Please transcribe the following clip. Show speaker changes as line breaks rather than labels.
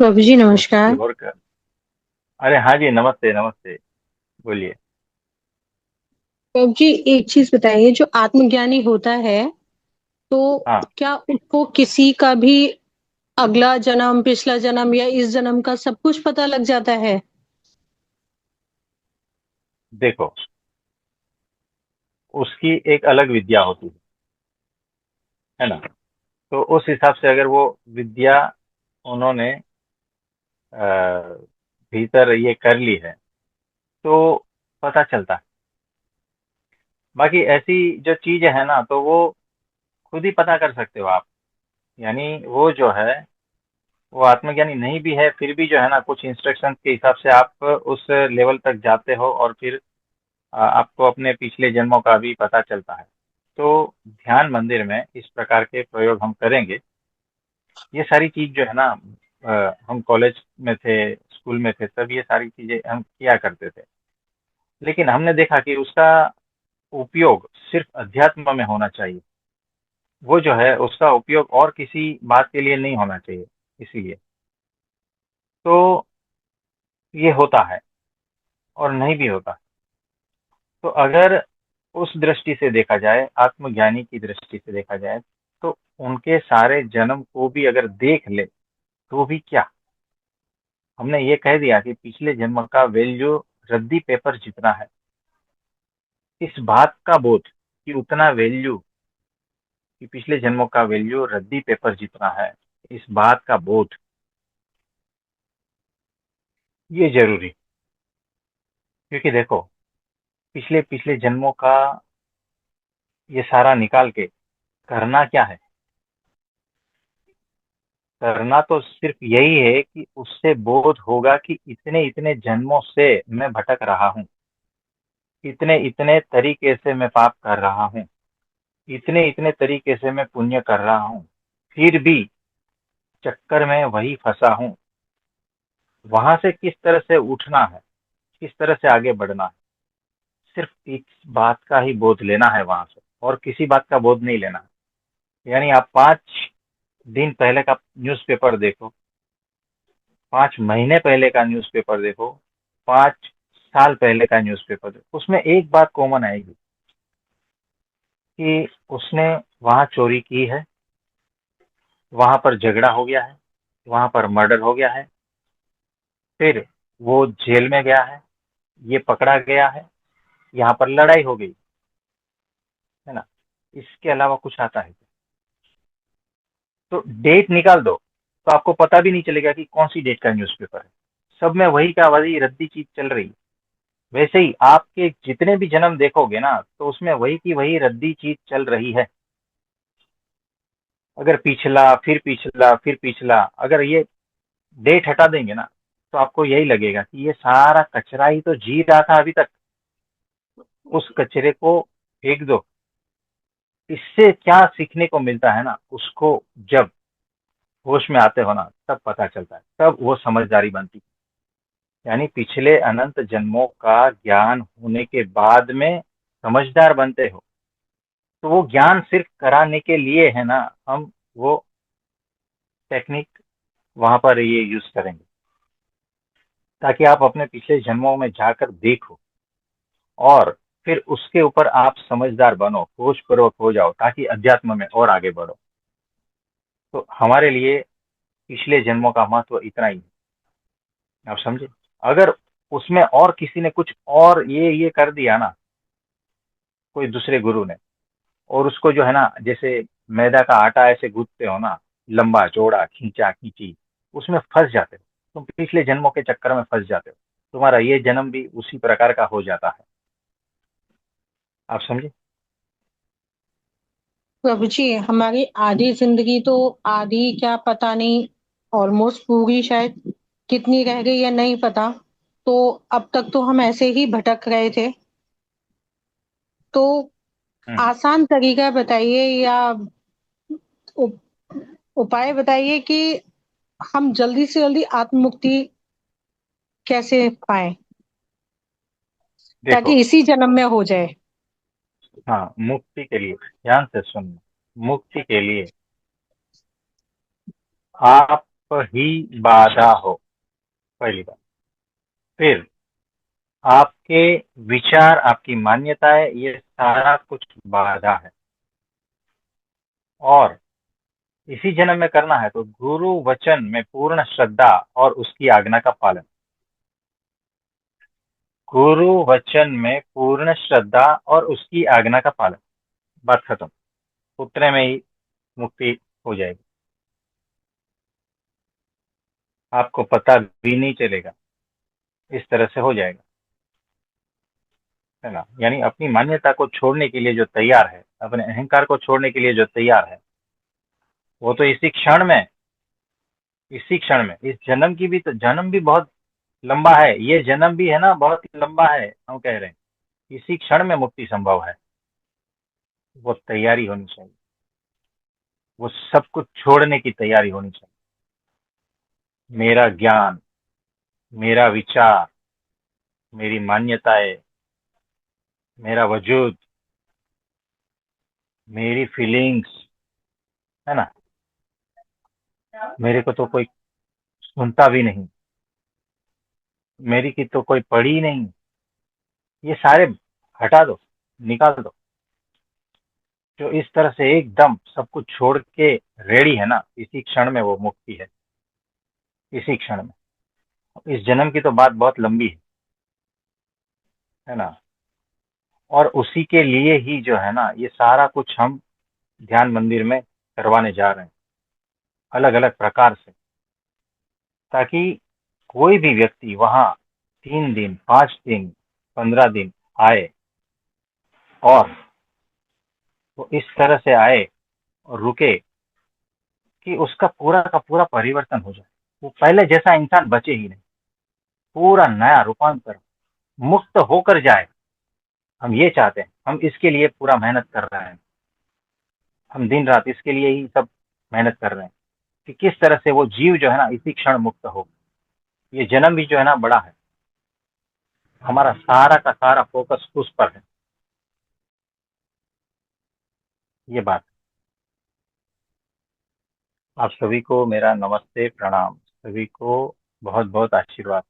प्रभु जी
और किसी
नमस्कार।
और का। अरे हाँ जी, नमस्ते नमस्ते। बोलिए।
प्रभु जी एक चीज बताइए, जो आत्मज्ञानी होता है तो
हाँ,
क्या उसको किसी का भी अगला जन्म, पिछला जन्म या इस जन्म का सब कुछ पता लग जाता है?
देखो, उसकी एक अलग विद्या होती है ना। तो उस हिसाब से अगर वो विद्या उन्होंने भीतर ये कर ली है तो पता चलता है। बाकी ऐसी जो चीज है ना, तो वो खुद ही पता कर सकते हो आप। यानी वो जो है, वो आत्मज्ञानी नहीं भी है फिर भी जो है ना, कुछ इंस्ट्रक्शंस के हिसाब से आप उस लेवल तक जाते हो और फिर आपको अपने पिछले जन्मों का भी पता चलता है। तो ध्यान मंदिर में इस प्रकार के प्रयोग हम करेंगे। ये सारी चीज जो है ना, हम कॉलेज में थे, स्कूल में थे, तब ये सारी चीजें हम किया करते थे। लेकिन हमने देखा कि उसका उपयोग सिर्फ अध्यात्म में होना चाहिए। वो जो है उसका उपयोग और किसी बात के लिए नहीं होना चाहिए। इसीलिए तो ये होता है और नहीं भी होता। तो अगर उस दृष्टि से देखा जाए, आत्मज्ञानी की दृष्टि से देखा जाए, तो उनके सारे जन्म को भी अगर देख ले तो भी क्या, हमने ये कह दिया कि पिछले जन्म का वैल्यू रद्दी पेपर जितना है। इस बात का बोध कि उतना वैल्यू, कि पिछले जन्मों का वैल्यू रद्दी पेपर जितना है, इस बात का बोध, ये जरूरी। क्योंकि देखो, पिछले पिछले जन्मों का ये सारा निकाल के करना क्या है? करना तो सिर्फ यही है कि उससे बोध होगा कि इतने इतने जन्मों से मैं भटक रहा हूँ, इतने इतने तरीके से मैं पाप कर रहा हूँ, इतने इतने तरीके से मैं पुण्य कर रहा हूँ, फिर भी चक्कर में वही फंसा हूँ। वहां से किस तरह से उठना है, किस तरह से आगे बढ़ना है, सिर्फ इस बात का ही बोध लेना है वहां से, और किसी बात का बोध नहीं लेना है। यानी आप 5 दिन पहले का न्यूज़पेपर देखो, 5 महीने पहले का न्यूज़पेपर देखो, 5 साल पहले का न्यूज़पेपर देखो, उसमें एक बात कॉमन आएगी कि उसने वहां चोरी की है, वहां पर झगड़ा हो गया है, वहां पर मर्डर हो गया है, फिर वो जेल में गया है, ये पकड़ा गया है, यहाँ पर लड़ाई हो गई, है ना। इसके अलावा कुछ आता है क्या? तो डेट निकाल दो तो आपको पता भी नहीं चलेगा कि कौन सी डेट का न्यूज़पेपर है। सब में वही का वही रद्दी चीज चल रही है। वैसे ही आपके जितने भी जन्म देखोगे ना, तो उसमें वही की वही रद्दी चीज चल रही है। अगर पिछला फिर पिछला फिर पिछला, अगर ये डेट हटा देंगे ना, तो आपको यही लगेगा कि ये सारा कचरा ही तो जी रहा था अभी तक। उस कचरे को फेंक दो। इससे क्या सीखने को मिलता है ना, उसको जब होश में आते हो ना, तब पता चलता है, तब वो समझदारी बनती है। यानी पिछले अनंत जन्मों का ज्ञान होने के बाद में समझदार बनते हो। तो वो ज्ञान सिर्फ कराने के लिए है ना, हम वो टेक्निक वहां पर ये यूज करेंगे, ताकि आप अपने पिछले जन्मों में जाकर देखो और फिर उसके ऊपर आप समझदार बनो, होश पूर्वक हो जाओ, ताकि अध्यात्म में और आगे बढ़ो। तो हमारे लिए पिछले जन्मों का महत्व इतना ही है, आप समझे। अगर उसमें और किसी ने कुछ और ये कर दिया ना, कोई दूसरे गुरु ने, और उसको जो है ना, जैसे मैदा का आटा ऐसे गूंथते हो ना, लंबा चौड़ा खींचा खींची, उसमें फंस जाते हो। तुम पिछले जन्मों के चक्कर में फंस जाते हो। तुम्हारा ये जन्म भी उसी प्रकार का हो जाता है। आप समझे।
प्रभु जी, हमारी आधी जिंदगी तो, आधी क्या पता नहीं, ऑलमोस्ट पूरी शायद, कितनी रह गई या नहीं पता। तो अब तक तो हम ऐसे ही भटक रहे थे। तो
हम्म।
आसान तरीका बताइए या उप, उपाय बताइए कि हम जल्दी से जल्दी आत्म मुक्ति कैसे पाए, ताकि
देखो,
इसी जन्म में हो जाए।
हाँ, मुक्ति के लिए ध्यान से सुनना। मुक्ति के लिए आप ही बाधा हो, पहली बात। फिर आपके विचार, आपकी मान्यताएं, ये सारा कुछ बाधा है। और इसी जन्म में करना है तो गुरु वचन में पूर्ण श्रद्धा और उसकी आज्ञा का पालन। गुरु वचन में पूर्ण श्रद्धा और उसकी आज्ञा का पालन। बात खत्म। उतने में ही मुक्ति हो जाएगी, आपको पता भी नहीं चलेगा, इस तरह से हो जाएगा, है ना। यानी अपनी मान्यता को छोड़ने के लिए जो तैयार है, अपने अहंकार को छोड़ने के लिए जो तैयार है, वो तो इसी क्षण में, इसी क्षण में, इस जन्म की भी तो, जन्म भी बहुत लंबा है, ये जन्म भी है ना बहुत लंबा है, हम कह रहे हैं इसी क्षण में मुक्ति संभव है। वो तैयारी होनी चाहिए, वो सब कुछ छोड़ने की तैयारी होनी चाहिए। मेरा ज्ञान, मेरा विचार, मेरी मान्यताएं, मेरा वजूद, मेरी फीलिंग्स, है ना, मेरे को तो कोई सुनता भी नहीं, मेरी की तो कोई पड़ी नहीं, ये सारे हटा दो, निकाल दो। जो इस तरह से एकदम सब कुछ छोड़ के रेडी है ना, इसी क्षण में वो मुक्ति है, इसी क्षण में। इस जन्म की तो बात बहुत लंबी है ना। और उसी के लिए ही जो है ना, ये सारा कुछ हम ध्यान मंदिर में करवाने जा रहे हैं, अलग अलग प्रकार से, ताकि कोई भी व्यक्ति वहां 3 दिन, 5 दिन, 15 दिन आए, और वो इस तरह से आए और रुके कि उसका पूरा का पूरा परिवर्तन हो जाए। वो पहले जैसा इंसान बचे ही नहीं, पूरा नया रूपांतर, मुक्त होकर जाए। हम ये चाहते हैं, हम इसके लिए पूरा मेहनत कर रहे हैं, हम दिन रात इसके लिए ही सब मेहनत कर रहे हैं कि किस तरह से वो जीव जो है ना इसी क्षण मुक्त हो। ये जन्म भी जो है ना बड़ा है, हमारा सारा का सारा फोकस उस पर है। ये बात। आप सभी को मेरा नमस्ते, प्रणाम, सभी को बहुत बहुत आशीर्वाद।